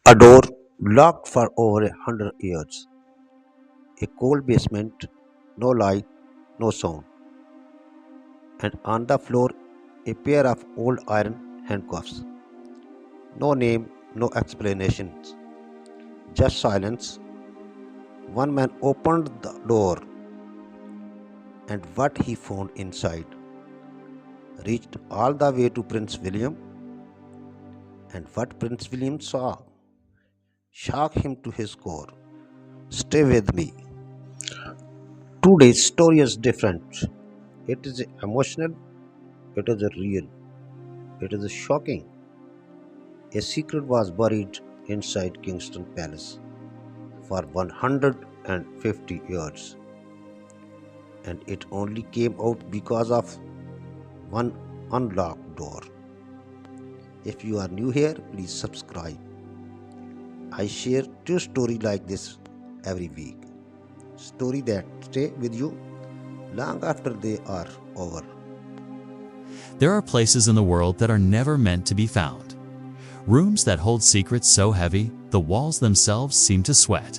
A door locked for over 100 years. A cold basement, no light, no sound. And on the floor, a pair of old iron handcuffs. No name, no explanations, just silence. One man opened the door, and what he found inside reached all the way to Prince William, and what Prince William saw shocked him to his core. Stay with me. Today's story is different. It is emotional, it is real, it is shocking. A secret was buried inside Kingston Palace for 150 years, and it only came out because of one unlocked door. If you are new here, please subscribe. I share true story like this every week. Story that stay with you long after they are over. There are places in the world that are never meant to be found. Rooms that hold secrets so heavy, the walls themselves seem to sweat.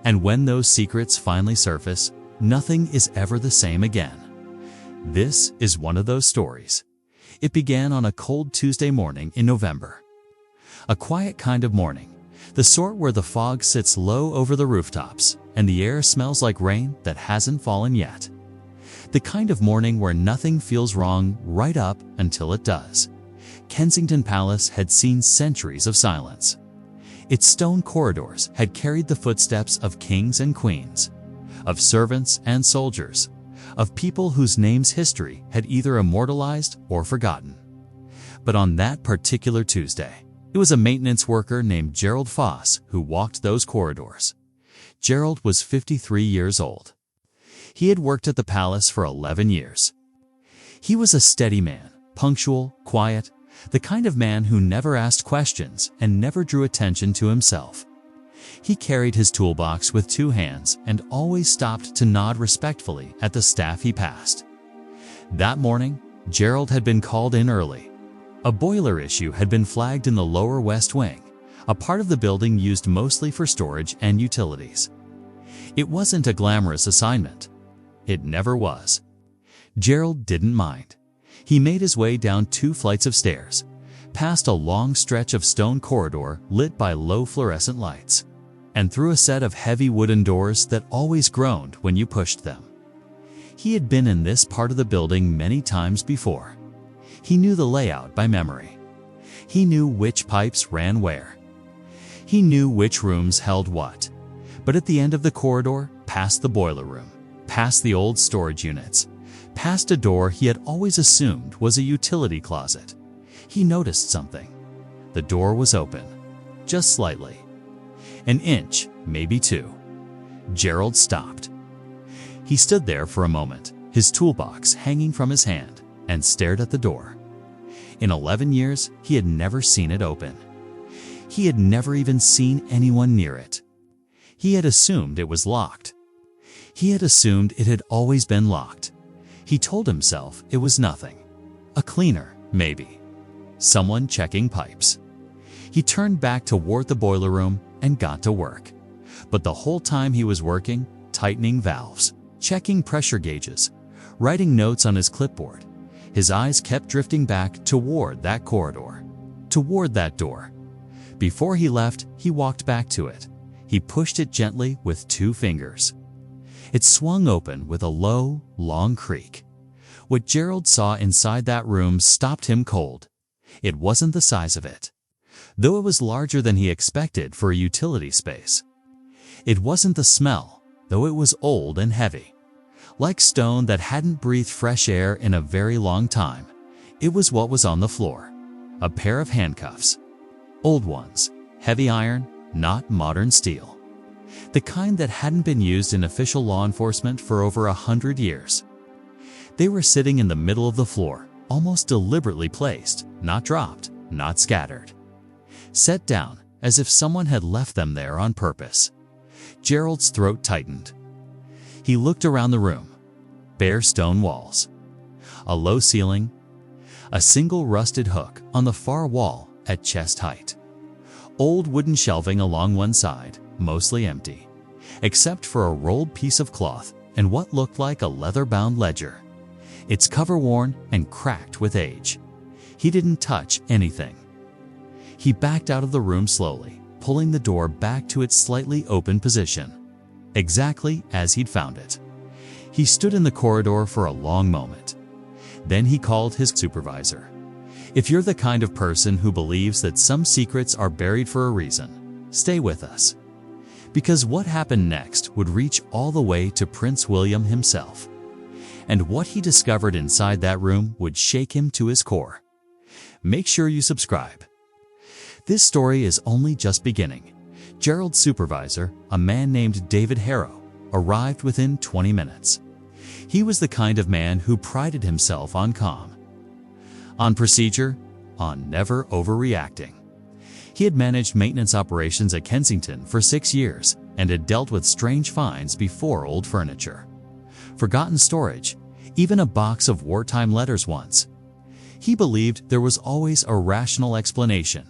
And when those secrets finally surface, nothing is ever the same again. This is one of those stories. It began on a cold Tuesday morning in November. A quiet kind of morning, the sort where the fog sits low over the rooftops and the air smells like rain that hasn't fallen yet. The kind of morning where nothing feels wrong right up until it does. Kensington Palace had seen centuries of silence. Its stone corridors had carried the footsteps of kings and queens, of servants and soldiers, of people whose names history had either immortalized or forgotten. But on that particular Tuesday, it was a maintenance worker named Gerald Foss who walked those corridors. Gerald was 53 years old. He had worked at the palace for 11 years. He was a steady man, punctual, quiet, the kind of man who never asked questions and never drew attention to himself. He carried his toolbox with two hands and always stopped to nod respectfully at the staff he passed. That morning, Gerald had been called in early. A boiler issue had been flagged in the lower west wing, a part of the building used mostly for storage and utilities. It wasn't a glamorous assignment. It never was. Gerald didn't mind. He made his way down 2 flights of stairs, past a long stretch of stone corridor lit by low fluorescent lights, and through a set of heavy wooden doors that always groaned when you pushed them. He had been in this part of the building many times before. He knew the layout by memory. He knew which pipes ran where. He knew which rooms held what. But at the end of the corridor, past the boiler room, past the old storage units, past a door he had always assumed was a utility closet, he noticed something. The door was open, just slightly. An inch, maybe 2. Gerald stopped. He stood there for a moment, his toolbox hanging from his hand, and stared at the door. In 11 years, he had never seen it open. He had never even seen anyone near it. He had assumed it was locked. He had assumed it had always been locked. He told himself it was nothing. A cleaner, maybe. Someone checking pipes. He turned back toward the boiler room and got to work. But the whole time he was working, tightening valves, checking pressure gauges, writing notes on his clipboard, his eyes kept drifting back toward that corridor, toward that door. Before he left, he walked back to it. He pushed it gently with 2 fingers. It swung open with a low, long creak. What Gerald saw inside that room stopped him cold. It wasn't the size of it, though it was larger than he expected for a utility space. It wasn't the smell, though it was old and heavy. Like stone that hadn't breathed fresh air in a very long time, it was what was on the floor. A pair of handcuffs. Old ones, heavy iron, not modern steel. The kind that hadn't been used in official law enforcement for over 100 years. They were sitting in the middle of the floor, almost deliberately placed, not dropped, not scattered. Set down, as if someone had left them there on purpose. Gerald's throat tightened. He looked around the room. Bare stone walls. A low ceiling. A single rusted hook on the far wall at chest height. Old wooden shelving along one side, mostly empty, except for a rolled piece of cloth and what looked like a leather-bound ledger. Its cover worn and cracked with age. He didn't touch anything. He backed out of the room slowly, pulling the door back to its slightly open position, exactly as he'd found it. He stood in the corridor for a long moment. Then he called his supervisor. If you're the kind of person who believes that some secrets are buried for a reason, stay with us. Because what happened next would reach all the way to Prince William himself. And what he discovered inside that room would shake him to his core. Make sure you subscribe. This story is only just beginning. Gerald's supervisor, a man named David Harrow, arrived within 20 minutes. He was the kind of man who prided himself on calm, on procedure, on never overreacting. He had managed maintenance operations at Kensington for 6 years and had dealt with strange finds before: old furniture, forgotten storage, even a box of wartime letters once. He believed there was always a rational explanation.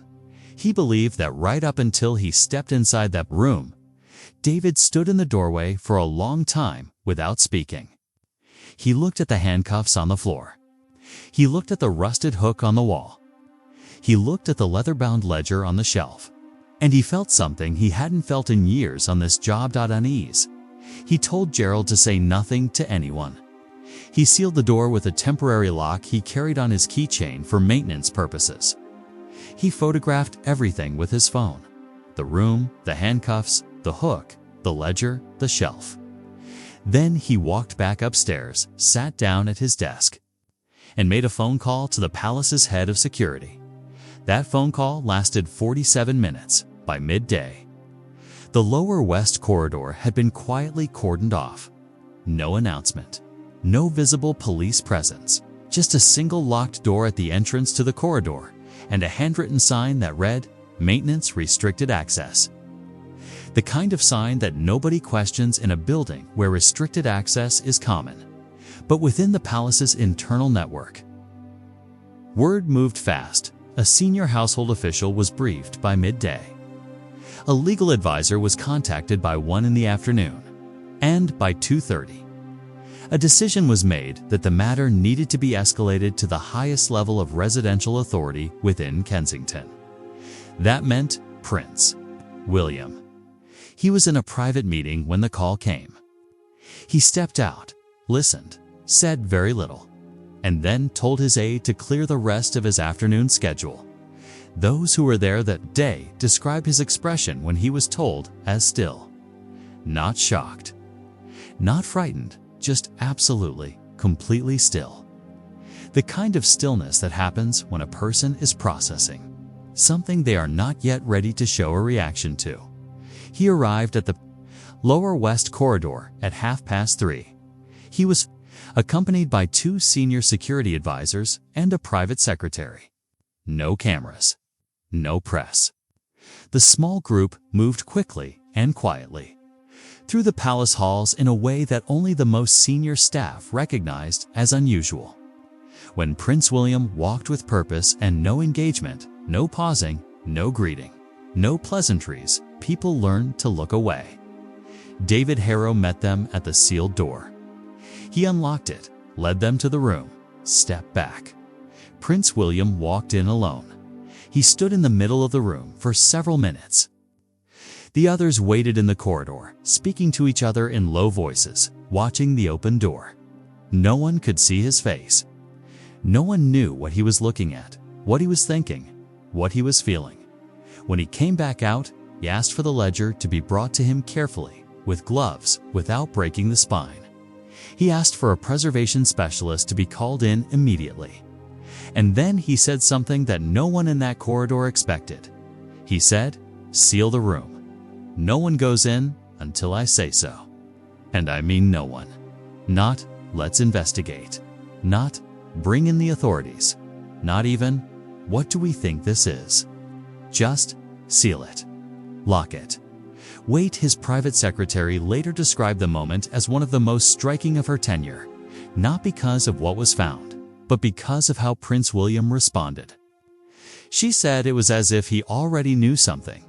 He believed that right up until he stepped inside that room, David stood in the doorway for a long time without speaking. He looked at the handcuffs on the floor. He looked at the rusted hook on the wall. He looked at the leather-bound ledger on the shelf. And he felt something he hadn't felt in years on this job: unease. He told Gerald to say nothing to anyone. He sealed the door with a temporary lock he carried on his keychain for maintenance purposes. He photographed everything with his phone: the room, the handcuffs, the hook, the ledger, the shelf. Then he walked back upstairs, sat down at his desk, and made a phone call to the palace's head of security. That phone call lasted 47 minutes. By midday, the lower west corridor had been quietly cordoned off. No announcement, no visible police presence, just a single locked door at the entrance to the corridor and a handwritten sign that read, "Maintenance Restricted Access." The kind of sign that nobody questions in a building where restricted access is common, but within the palace's internal network. Word moved fast. A senior household official was briefed by midday. A legal advisor was contacted by 1 in the afternoon, and by 2:30, a decision was made that the matter needed to be escalated to the highest level of residential authority within Kensington. That meant Prince William. He was in a private meeting when the call came. He stepped out, listened, said very little, and then told his aide to clear the rest of his afternoon schedule. Those who were there that day described his expression when he was told as still. Not shocked, not frightened, just absolutely, completely still. The kind of stillness that happens when a person is processing something they are not yet ready to show a reaction to. He arrived at the lower west corridor at 3:30. He was accompanied by 2 senior security advisors and a private secretary. No cameras, no press. The small group moved quickly and quietly through the palace halls in a way that only the most senior staff recognized as unusual. When Prince William walked with purpose and no engagement, no pausing, no greeting, no pleasantries, people learned to look away. David Harrow met them at the sealed door. He unlocked it, led them to the room, stepped back. Prince William walked in alone. He stood in the middle of the room for several minutes. The others waited in the corridor, speaking to each other in low voices, watching the open door. No one could see his face. No one knew what he was looking at, what he was thinking, what he was feeling. When he came back out, he asked for the ledger to be brought to him carefully, with gloves, without breaking the spine. He asked for a preservation specialist to be called in immediately. And then he said something that no one in that corridor expected. He said, "Seal the room. No one goes in until I say so." And I mean no one. Not, "Let's investigate." Not, "Bring in the authorities." Not even, "What do we think this is?" Just, "Seal it. Lock it." Wait, his private secretary later described the moment as one of the most striking of her tenure, not because of what was found, but because of how Prince William responded. She said it was as if he already knew something,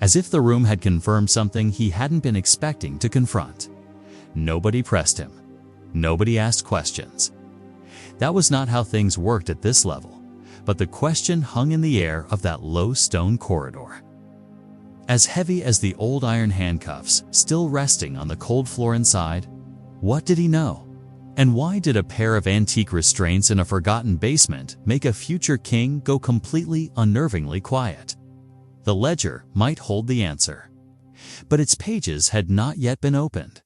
as if the room had confirmed something he hadn't been expecting to confront. Nobody pressed him. Nobody asked questions. That was not how things worked at this level, but the question hung in the air of that low stone corridor. As heavy as the old iron handcuffs still resting on the cold floor inside, what did he know? And why did a pair of antique restraints in a forgotten basement make a future king go completely unnervingly quiet? The ledger might hold the answer, but its pages had not yet been opened.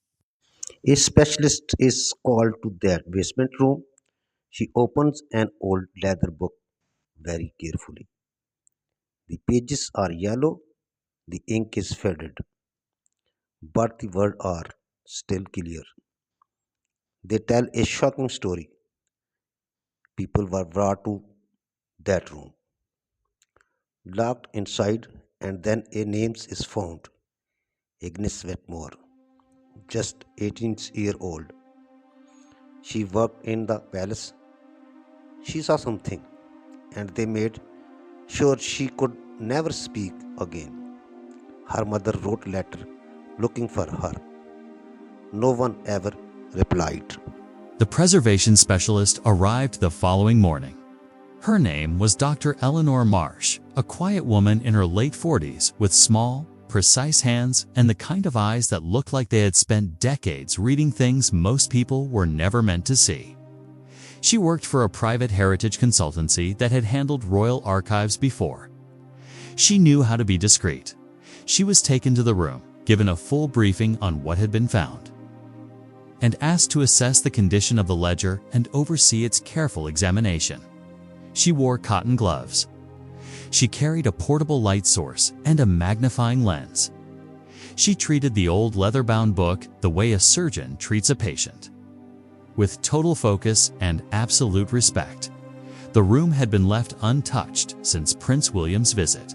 A specialist is called to that basement room. She opens an old leather book very carefully. The pages are yellow, the ink is faded, but the words are still clear. They tell a shocking story. People were brought to that room, locked inside, and then a name is found. Agnes Wetmore, just 18-year-old. She worked in the palace. She saw something, and they made sure she could never speak again. Her mother wrote letter looking for her. No one ever replied. The preservation specialist arrived the following morning. Her name was Dr. Eleanor Marsh, a quiet woman in her late 40s with small, precise hands and the kind of eyes that looked like they had spent decades reading things most people were never meant to see. She worked for a private heritage consultancy that had handled royal archives before. She knew how to be discreet. She was taken to the room, given a full briefing on what had been found, and asked to assess the condition of the ledger and oversee its careful examination. She wore cotton gloves. She carried a portable light source and a magnifying lens. She treated the old leather-bound book the way a surgeon treats a patient, with total focus and absolute respect. The room had been left untouched since Prince William's visit.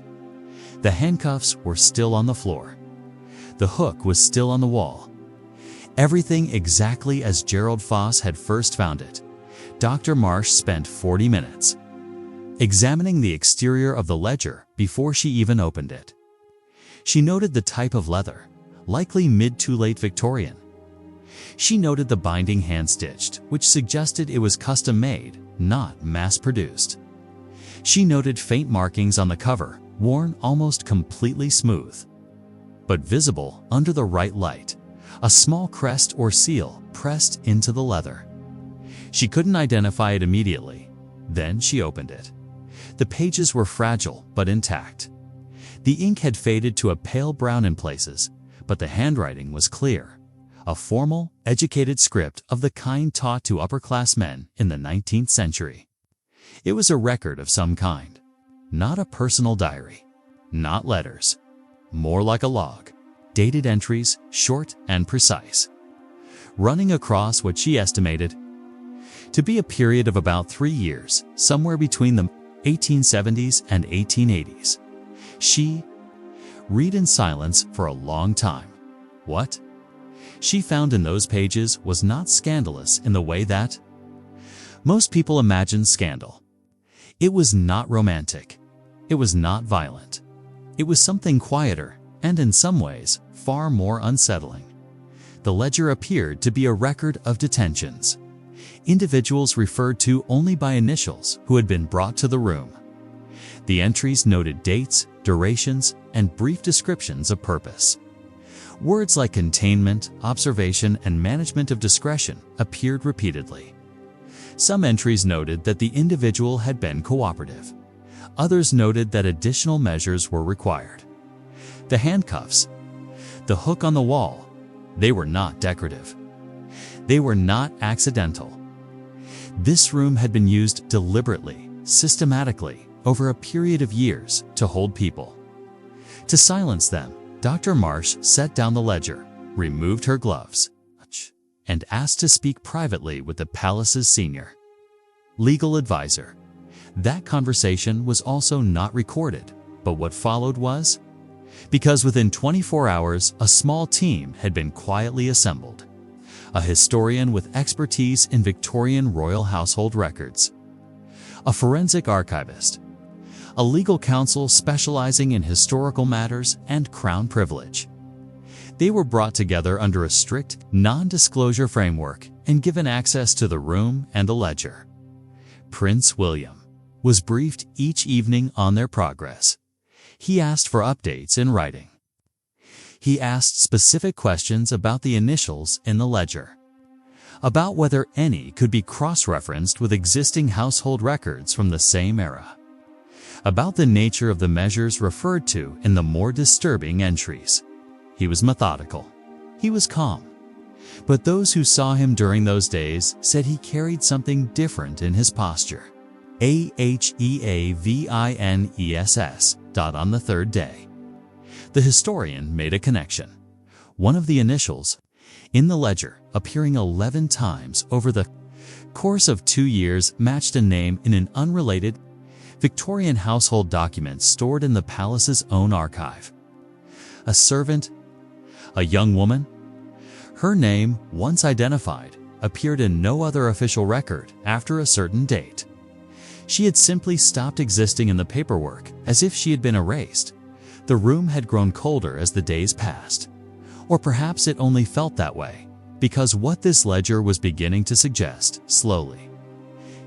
The handcuffs were still on the floor. The hook was still on the wall. Everything exactly as Gerald Foss had first found it. Dr. Marsh spent 40 minutes examining the exterior of the ledger before she even opened it. She noted the type of leather, likely mid to late Victorian. She noted the binding hand-stitched, which suggested it was custom-made, not mass-produced. She noted faint markings on the cover, worn almost completely smooth, but visible under the right light, a small crest or seal pressed into the leather. She couldn't identify it immediately. Then she opened it. The pages were fragile but intact. The ink had faded to a pale brown in places, but the handwriting was clear. A formal, educated script of the kind taught to upper-class men in the 19th century. It was a record of some kind. Not a personal diary. Not letters. More like a log. Dated entries, short and precise, running across what she estimated to be a period of about 3 years, somewhere between the 1870s and 1880s. She read in silence for a long time. What she found in those pages was not scandalous in the way that most people imagine scandal. It was not romantic. It was not violent. It was something quieter and in some ways far more unsettling. The ledger appeared to be a record of detentions. Individuals referred to only by initials who had been brought to the room. The entries noted dates, durations, and brief descriptions of purpose. Words like containment, observation, and management of discretion appeared repeatedly. Some entries noted that the individual had been cooperative. Others noted that additional measures were required. The handcuffs, the hook on the wall, they were not decorative. They were not accidental. This room had been used deliberately, systematically, over a period of years to hold people. To silence them, Dr. Marsh set down the ledger, removed her gloves, and asked to speak privately with the palace's senior legal advisor. That conversation was also not recorded, but what followed was, because within 24 hours, a small team had been quietly assembled. A historian with expertise in Victorian royal household records, a forensic archivist, a legal counsel specializing in historical matters and crown privilege. They were brought together under a strict, non-disclosure framework and given access to the room and the ledger. Prince William was briefed each evening on their progress. He asked for updates in writing. He asked specific questions about the initials in the ledger, about whether any could be cross-referenced with existing household records from the same era, about the nature of the measures referred to in the more disturbing entries. He was methodical. He was calm. But those who saw him during those days said he carried something different in his posture. Aheavines. On the third day, the historian made a connection. One of the initials in the ledger, appearing 11 times over the course of 2 years, matched a name in an unrelated Victorian household document stored in the palace's own archive. A servant, a young woman. Her name, once identified, appeared in no other official record after a certain date. She had simply stopped existing in the paperwork, as if she had been erased. The room had grown colder as the days passed. Or perhaps it only felt that way, because what this ledger was beginning to suggest, slowly,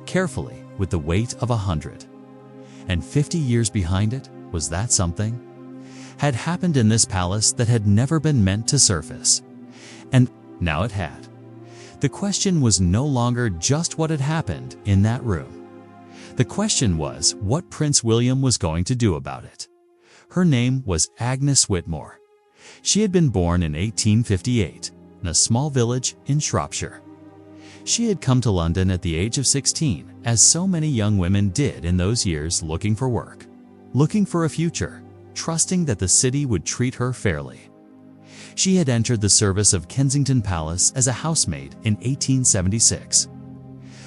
carefully, with the weight of 150 years behind it, was that something had happened in this palace that had never been meant to surface. And now it had. The question was no longer just what had happened in that room. The question was what Prince William was going to do about it. Her name was Agnes Whitmore. She had been born in 1858 in a small village in Shropshire. She had come to London at the age of 16, as so many young women did in those years, looking for work, looking for a future, trusting that the city would treat her fairly. She had entered the service of Kensington Palace as a housemaid in 1876.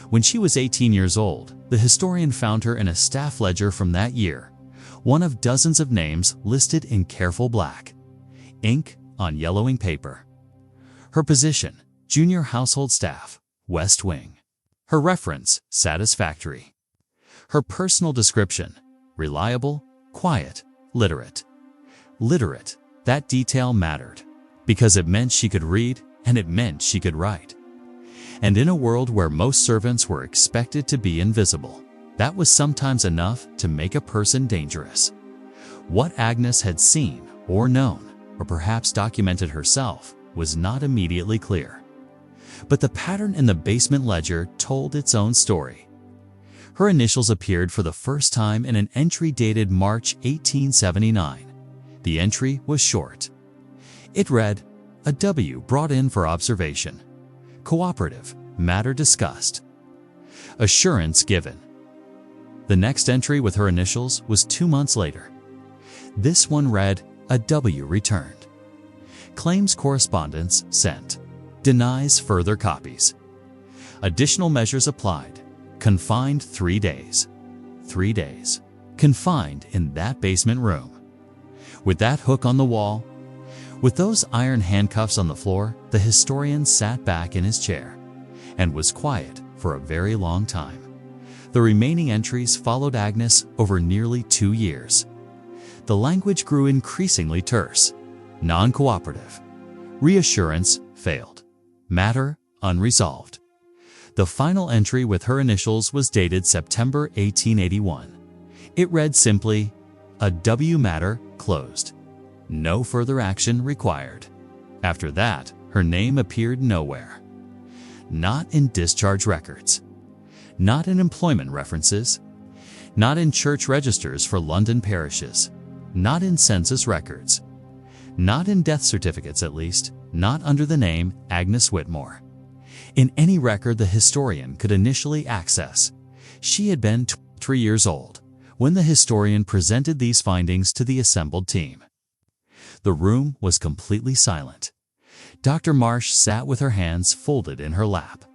When she was 18 years old, the historian found her in a staff ledger from that year, one of dozens of names listed in careful black ink on yellowing paper. Her position, junior household staff, West Wing. Her reference, satisfactory. Her personal description, reliable, quiet, literate. Literate, that detail mattered, because it meant she could read and it meant she could write. And in a world where most servants were expected to be invisible, that was sometimes enough to make a person dangerous. What Agnes had seen or known, or perhaps documented herself, was not immediately clear. But the pattern in the basement ledger told its own story. Her initials appeared for the first time in an entry dated March 1879. The entry was short. It read, "A W brought in for observation. Cooperative, matter discussed. Assurance given." The next entry with her initials was 2 months later. This one read, "A W returned. Claims correspondence sent. Denies further copies. Additional measures applied. Confined 3 days. 3 days. Confined in that basement room. With that hook on the wall, with those iron handcuffs on the floor, the historian sat back in his chair and was quiet for a very long time. The remaining entries followed Agnes over nearly 2 years. The language grew increasingly terse. Non-cooperative. Reassurance failed. Matter unresolved. The final entry with her initials was dated September 1881. It read simply, "A W matter closed. No further action required." After that, her name appeared nowhere. Not in discharge records. Not in employment references. Not in church registers for London parishes. Not in census records. Not in death certificates, at least. Not under the name Agnes Whitmore. In any record the historian could initially access. She had been 3 years old when the historian presented these findings to the assembled team. The room was completely silent. Dr. Marsh sat with her hands folded in her lap.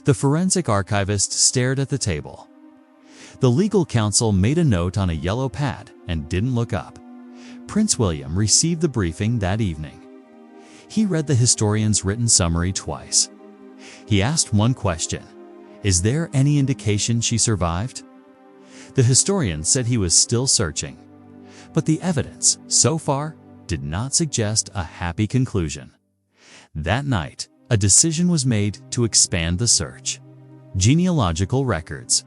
The forensic archivist stared at the table. The legal counsel made a note on a yellow pad and didn't look up. Prince William received the briefing that evening. He read the historian's written summary twice. He asked one question: "Is there any indication she survived?" The historian said he was still searching, but the evidence, so far, did not suggest a happy conclusion. That night, a decision was made to expand the search. Genealogical records.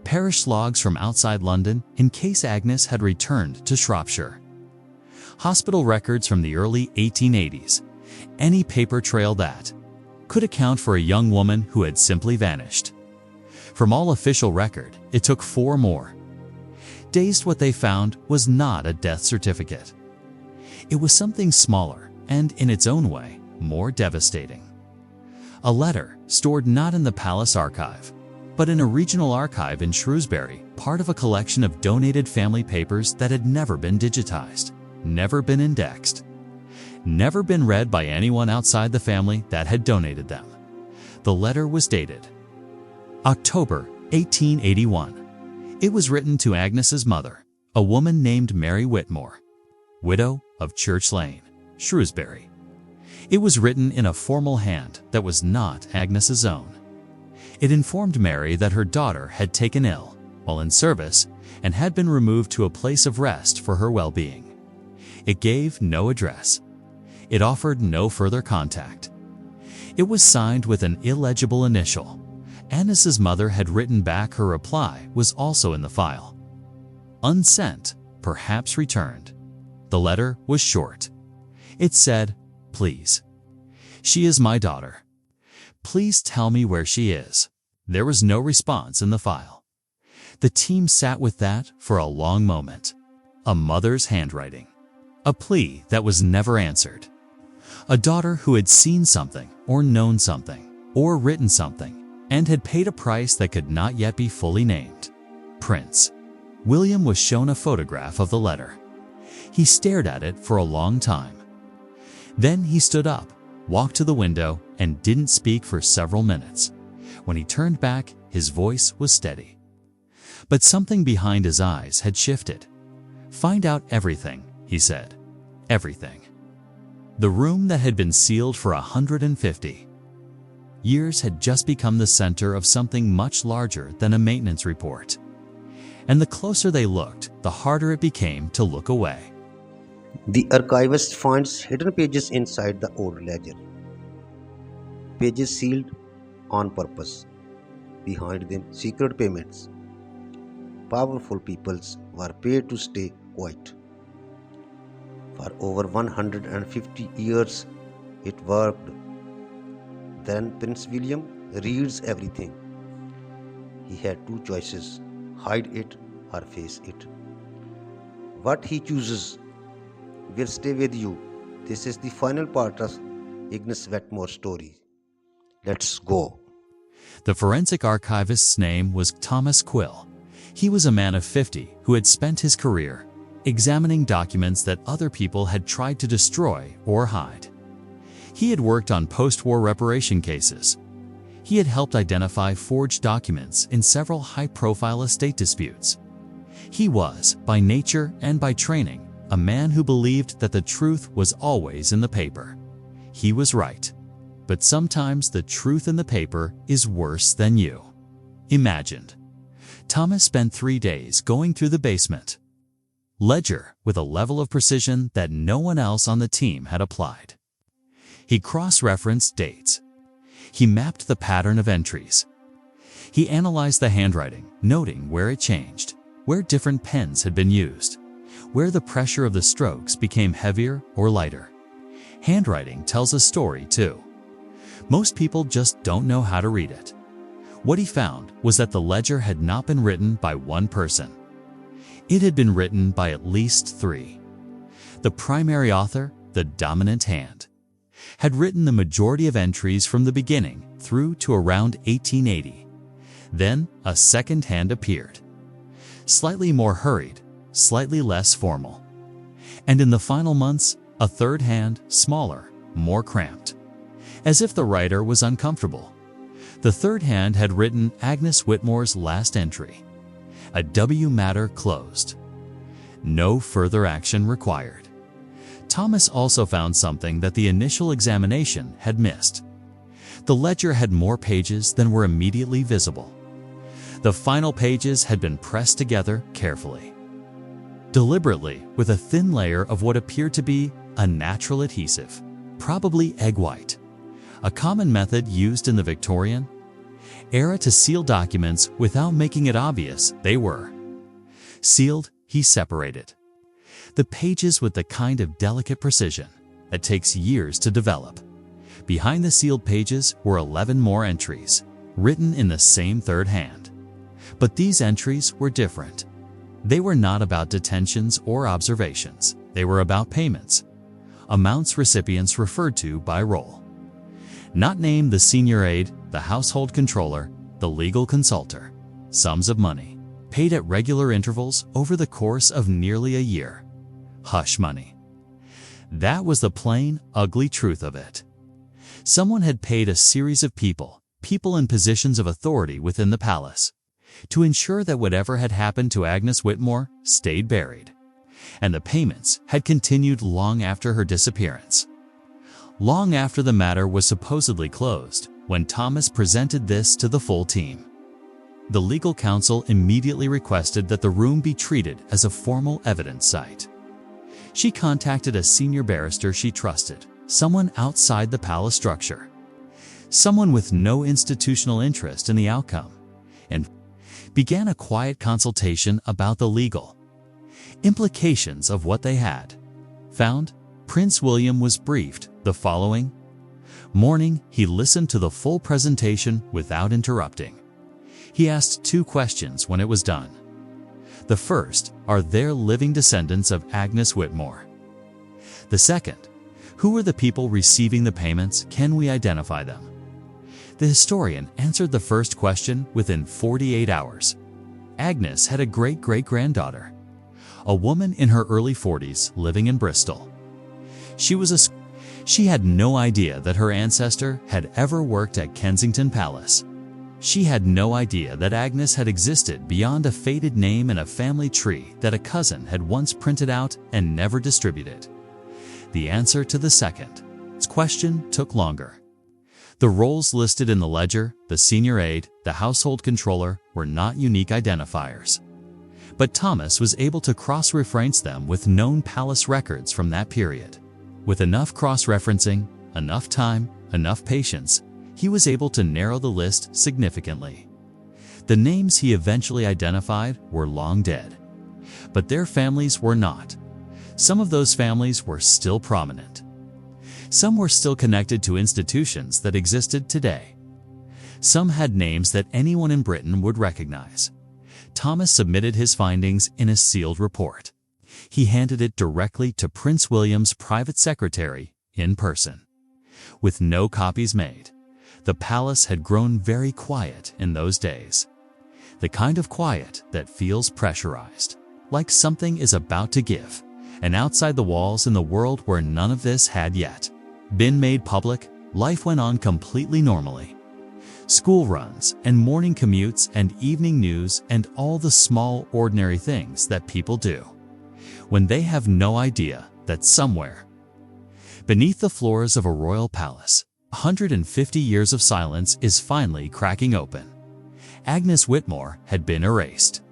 Parish logs from outside London in case Agnes had returned to Shropshire. Hospital records from the early 1880s. Any paper trail that could account for a young woman who had simply vanished. From all official record, it took 4 more. Dazed, what they found was not a death certificate. It was something smaller and, in its own way, more devastating. A letter stored not in the palace archive, but in a regional archive in Shrewsbury, part of a collection of donated family papers that had never been digitized, never been indexed, never been read by anyone outside the family that had donated them. The letter was dated October 1881. It was written to Agnes's mother, a woman named Mary Whitmore, widow of Church Lane, Shrewsbury. It was written in a formal hand that was not Agnes's own. It informed Mary that her daughter had taken ill while in service and had been removed to a place of rest for her well-being. It gave no address. It offered no further contact. It was signed with an illegible initial. Agnes's mother had written back. Her reply was also in the file. Unsent, perhaps returned. The letter was short. It said, "Please. She is my daughter. Please tell me where she is." There was no response in the file. The team sat with that for a long moment. A mother's handwriting. A plea that was never answered. A daughter who had seen something, or known something, or written something, and had paid a price that could not yet be fully named. Prince William was shown a photograph of the letter. He stared at it for a long time. Then he stood up, walked to the window, and didn't speak for several minutes. When he turned back, his voice was steady. But something behind his eyes had shifted. "Find out everything," he said. Everything. The room that had been sealed for 150 years had just become the center of something much larger than a maintenance report. And the closer they looked, the harder it became to look away. The archivist finds hidden pages inside the old ledger. Pages sealed on purpose. Behind them, secret payments. Powerful peoples were paid to stay quiet. For over 150 years, it worked. Then Prince William reads everything. He had 2 choices: hide it or face it. What he chooses will stay with you. This is the final part of Agnes Wetmore's story. Let's go. The forensic archivist's name was Thomas Quill. He was a man of 50 who had spent his career examining documents that other people had tried to destroy or hide. He had worked on post-war reparation cases. He had helped identify forged documents in several high-profile estate disputes. He was, by nature and by training, a man who believed that the truth was always in the paper. He was right. But sometimes the truth in the paper is worse than you imagined. Thomas spent 3 days going through the basement ledger with a level of precision that no one else on the team had applied. He cross-referenced dates. He mapped the pattern of entries. He analyzed the handwriting, noting where it changed, where different pens had been used, where the pressure of the strokes became heavier or lighter. Handwriting tells a story too. Most people just don't know how to read it. What he found was that the ledger had not been written by one person. It had been written by at least 3. The primary author, the dominant hand, had written the majority of entries from the beginning through to around 1880. Then a second hand appeared, slightly more hurried, slightly less formal. And in the final months, a third hand, smaller, more cramped. As if the writer was uncomfortable. The third hand had written Agnes Whitmore's last entry. A W matter closed. No further action required. Thomas also found something that the initial examination had missed. The ledger had more pages than were immediately visible. The final pages had been pressed together carefully, deliberately, with a thin layer of what appeared to be a natural adhesive, probably egg white, a common method used in the Victorian era to seal documents without making it obvious they were. Sealed, he separated the pages with the kind of delicate precision that takes years to develop. Behind the sealed pages were 11 more entries, written in the same third hand. But these entries were different. They were not about detentions or observations. They were about payments, amounts recipients referred to by role. Not named the senior aide, the household controller, the legal consultor. Sums of money, paid at regular intervals over the course of nearly a year. Hush money. That was the plain, ugly truth of it. Someone had paid a series of people in positions of authority within the palace, to ensure that whatever had happened to Agnes Whitmore stayed buried. And the payments had continued long after her disappearance. Long after the matter was supposedly closed, when Thomas presented this to the full team. The legal counsel immediately requested that the room be treated as a formal evidence site. She contacted a senior barrister she trusted, someone outside the palace structure, someone with no institutional interest in the outcome, and began a quiet consultation about the legal implications of what they had found. Prince William was briefed the following morning. He listened to the full presentation without interrupting. He asked 2 questions when it was done. The first, are there living descendants of Agnes Whitmore? The second, who are the people receiving the payments? Can we identify them? The historian answered the first question within 48 hours. Agnes had a great-great-granddaughter, a woman in her early 40s living in Bristol. She had no idea that her ancestor had ever worked at Kensington Palace. She had no idea that Agnes had existed beyond a faded name in a family tree that a cousin had once printed out and never distributed. The answer to the second question took longer. The roles listed in the ledger, the senior aide, the household controller, were not unique identifiers. But Thomas was able to cross-reference them with known palace records from that period. With enough cross-referencing, enough time, enough patience, he was able to narrow the list significantly. The names he eventually identified were long dead, but their families were not. Some of those families were still prominent. Some were still connected to institutions that existed today. Some had names that anyone in Britain would recognize. Thomas submitted his findings in a sealed report. He handed it directly to Prince William's private secretary in person. With no copies made, the palace had grown very quiet in those days. The kind of quiet that feels pressurized, like something is about to give, and outside the walls in the world where none of this had yet been made public, life went on completely normally. School runs and morning commutes and evening news and all the small, ordinary things that people do when they have no idea that somewhere beneath the floors of a royal palace, 150 years of silence is finally cracking open. Agnes Whitmore had been erased,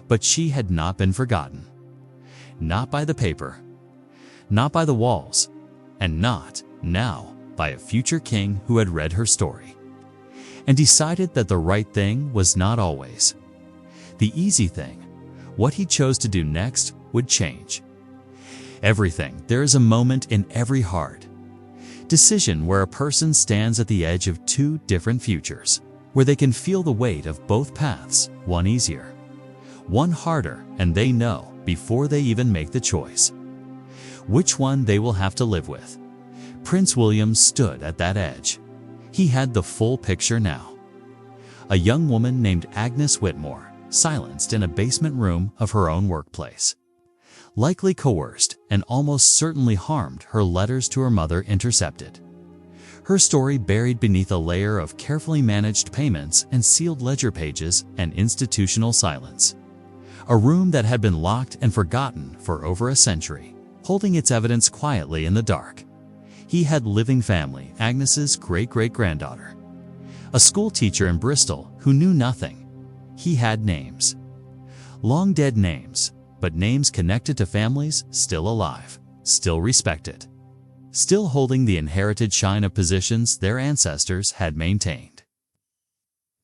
but she had not been forgotten. Not by the paper, not by the walls, and not, now, by a future king who had read her story and decided that the right thing was not always the easy thing. What he chose to do next would change everything. There is a moment in every hard decision where a person stands at the edge of 2 different futures, where they can feel the weight of both paths, one easier, one harder, and they know, before they even make the choice, which one they will have to live with. Prince William stood at that edge. He had the full picture now. A young woman named Agnes Whitmore, silenced in a basement room of her own workplace, likely coerced and almost certainly harmed, her letters to her mother intercepted. Her story buried beneath a layer of carefully managed payments and sealed ledger pages and institutional silence. A room that had been locked and forgotten for over a century, holding its evidence quietly in the dark. He had living family, Agnes's great-great-granddaughter, a school teacher in Bristol who knew nothing. he had names. Long dead names, but names connected to families still alive, still respected, still holding the inherited shine of positions their ancestors had maintained.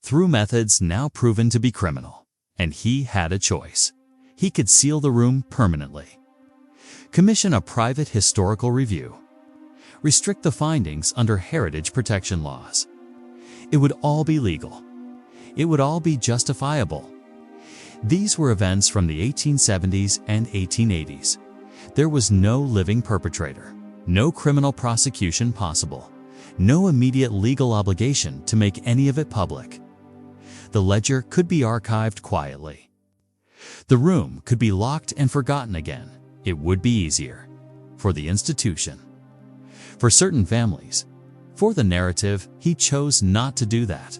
Through methods now proven to be criminal, and he had a choice. He could seal the room permanently, commission a private historical review, restrict the findings under heritage protection laws. It would all be legal. It would all be justifiable. These were events from the 1870s and 1880s. There was no living perpetrator, no criminal prosecution possible, no immediate legal obligation to make any of it public. The ledger could be archived quietly. The room could be locked and forgotten again. It would be easier. For the institution. For certain families. For the narrative, he chose not to do that.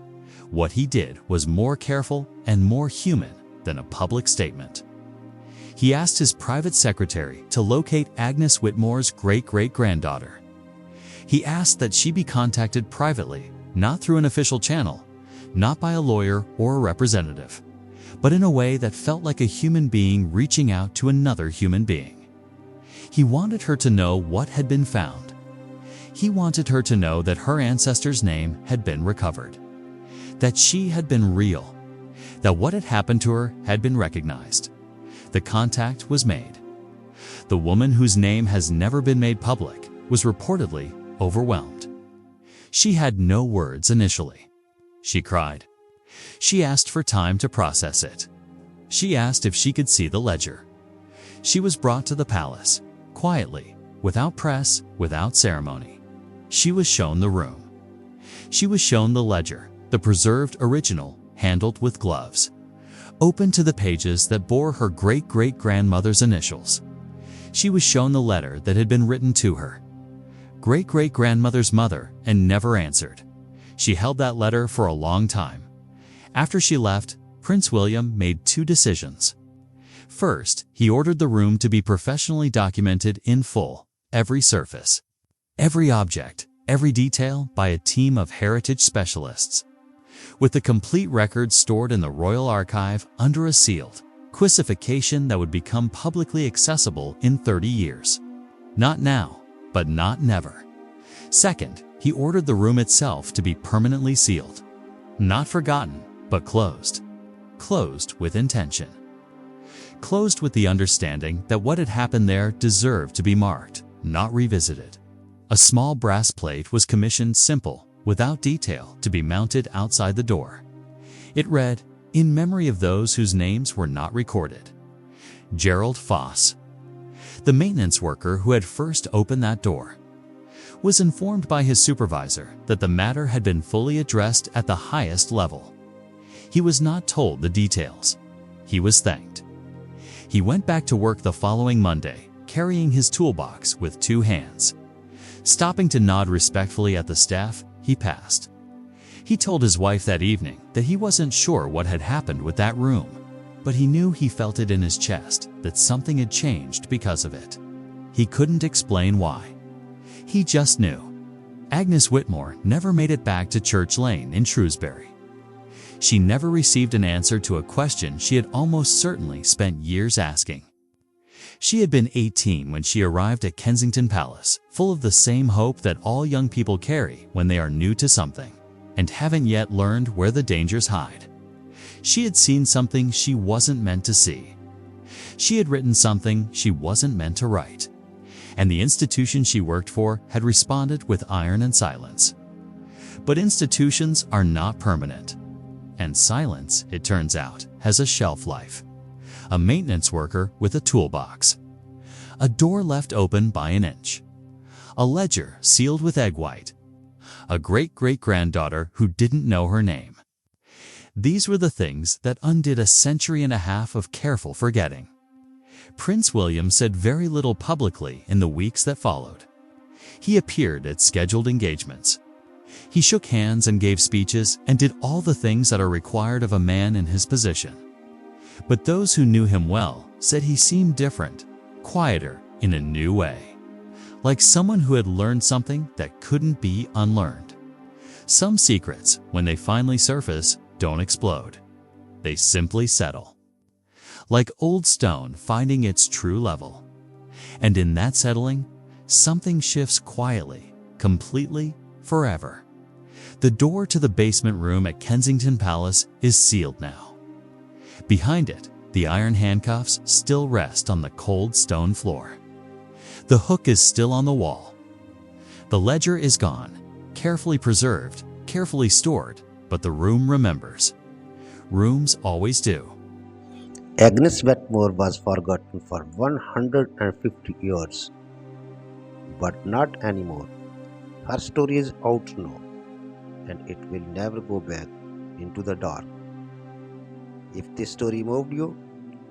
What he did was more careful and more human than a public statement. He asked his private secretary to locate Agnes Whitmore's great-great-granddaughter. He asked that she be contacted privately, not through an official channel, not by a lawyer or a representative, but in a way that felt like a human being reaching out to another human being. He wanted her to know what had been found. He wanted her to know that her ancestor's name had been recovered, that she had been real, that what had happened to her had been recognized. The contact was made. The woman whose name has never been made public was reportedly overwhelmed. She had no words initially. She cried. She asked for time to process it. She asked if she could see the ledger. She was brought to the palace, quietly, without press, without ceremony. She was shown the room. She was shown the ledger, the preserved original, handled with gloves, open to the pages that bore her great-great-grandmother's initials. She was shown the letter that had been written to her great-great-grandmother's mother and never answered. She held that letter for a long time. After she left, Prince William made two decisions. First, he ordered the room to be professionally documented in full, every surface, every object, every detail by a team of heritage specialists, with the complete record stored in the Royal Archive under a sealed quisification that would become publicly accessible in 30 years. Not now, but not never. Second, he ordered the room itself to be permanently sealed. Not forgotten, but closed. Closed with intention. Closed with the understanding that what had happened there deserved to be marked, not revisited. A small brass plate was commissioned, simple, without detail, to be mounted outside the door. It read, "In memory of those whose names were not recorded. Gerald Foss." The maintenance worker who had first opened that door was informed by his supervisor that the matter had been fully addressed at the highest level. He was not told the details. He was thanked. He went back to work the following Monday, carrying his toolbox with two hands. Stopping to nod respectfully at the staff, he passed. He told his wife that evening that he wasn't sure what had happened with that room, but he knew he felt it in his chest that something had changed because of it. He couldn't explain why. He just knew. Agnes Whitmore never made it back to Church Lane in Shrewsbury. She never received an answer to a question she had almost certainly spent years asking. She had been 18 when she arrived at Kensington Palace, full of the same hope that all young people carry when they are new to something, and haven't yet learned where the dangers hide. She had seen something she wasn't meant to see. She had written something she wasn't meant to write. And the institution she worked for had responded with iron and silence. But institutions are not permanent. And silence, it turns out, has a shelf life. A maintenance worker with a toolbox. A door left open by an inch. A ledger sealed with egg white. A great-great-granddaughter who didn't know her name. These were the things that undid a century and a half of careful forgetting. Prince William said very little publicly in the weeks that followed. He appeared at scheduled engagements. He shook hands and gave speeches and did all the things that are required of a man in his position. But those who knew him well said he seemed different, quieter in a new way, like someone who had learned something that couldn't be unlearned. Some secrets, when they finally surface, don't explode. they simply settle. Like old stone finding its true level. And in that settling, something shifts quietly, completely, forever. The door to the basement room at Kensington Palace is sealed now. Behind it, the iron handcuffs still rest on the cold stone floor. The hook is still on the wall. The ledger is gone, carefully preserved, carefully stored, but the room remembers. Rooms always do. Agnes Wetmore was forgotten for 150 years, but not anymore. Her story is out now, and it will never go back into the dark. If this story moved you,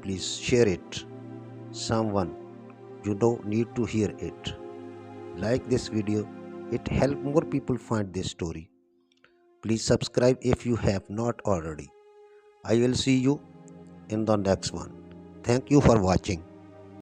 please share it. Someone you know need to hear it. Like this video, it helps more people find this story. Please subscribe if you have not already. I will see you in the next one. Thank you for watching.